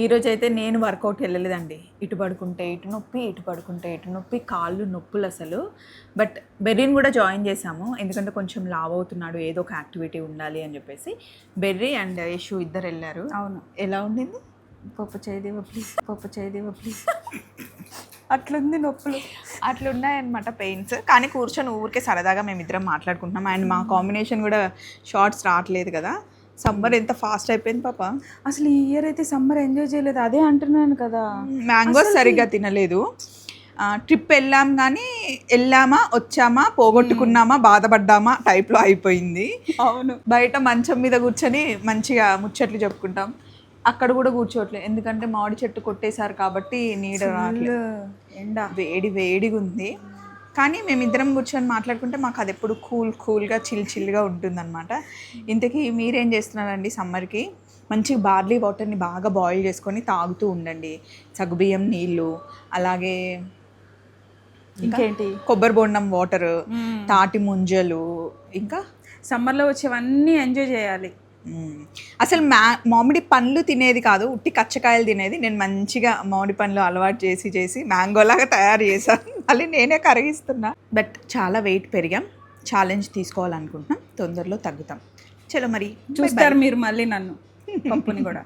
ఈరోజు అయితే నేను వర్కౌట్ వెళ్ళలేదండి. ఇటు పడుకుంటే ఇటు నొప్పి, ఇటు పడుకుంటే ఇటు నొప్పి, కాళ్ళు నొప్పులు అసలు. బట్ బెర్రీని కూడా జాయిన్ చేశాము, ఎందుకంటే కొంచెం లావ్ అవుతున్నాడు, ఏదో ఒక యాక్టివిటీ ఉండాలి అని చెప్పేసి. బెర్రీ అండ్ యశు ఇద్దరు వెళ్ళారు. అవును. ఎలా ఉండింది? పప్పు చేయదేవా ప్లీజ్ అట్లుంది నొప్పులు, అట్లున్నాయన్నమాట పెయిన్స్. కానీ కూర్చొని ఊరికే సరదాగా మేమిద్దరం మాట్లాడుకుంటున్నాం. అండ్ మా కాంబినేషన్ కూడా షార్ట్స్ రావట్లేదు కదా. సమ్మర్ ఎంత ఫాస్ట్ అయిపోయింది పాప. అసలు ఈ ఇయర్ అయితే సమ్మర్ ఎంజాయ్ చేయలేదు, అదే అంటున్నాను కదా. మ్యాంగోస్ సరిగ్గా తినలేదు. ట్రిప్ వెళ్ళాం కానీ వెళ్ళామా వచ్చామా పోగొట్టుకున్నామా బాధపడ్డామా టైప్లో అయిపోయింది. అవును. బయట మంచం మీద కూర్చొని మంచిగా ముచ్చట్లు చెప్పుకుంటాం. అక్కడ కూడా కూర్చోట్లేదు, ఎందుకంటే మామిడి చెట్టు కొట్టేశారు కాబట్టి నీడ రావట్లేదు. ఎండ వేడిగా ఉంది. కానీ మేమిద్దరం కూర్చొని మాట్లాడుకుంటే మాకు అది ఎప్పుడు కూల్గా చిల్గా ఉంటుందన్నమాట. ఇంతకీ మీరేం చేస్తున్నారండి సమ్మర్కి? మంచిగా బార్లీ వాటర్ని బాగా బాయిల్ చేసుకొని తాగుతూ ఉండండి. సగ్గుబియ్యం నీళ్ళు, అలాగే ఇంకేంటి కొబ్బరి బొండం వాటరు, తాటి ముంజలు, ఇంకా సమ్మర్లో వచ్చేవన్నీ ఎంజాయ్ చేయాలి. అసలు మామిడి పండ్లు తినేది కాదు, ఉట్టి కచ్చకాయలు తినేది. నేను మంచిగా మామిడి పండ్లు అలవాటు చేసి మ్యాంగోలాగా తయారు చేశాను. మళ్ళీ నేనే కరిగిస్తున్నా. బట్ చాలా వెయిట్ పెరిగాం. ఛాలెంజ్ తీసుకోవాలనుకుంటున్నాం, తొందరలో తగ్గుతాం. చలో మరి చూస్తారు మీరు మళ్ళీ నన్ను పప్పుని కూడా.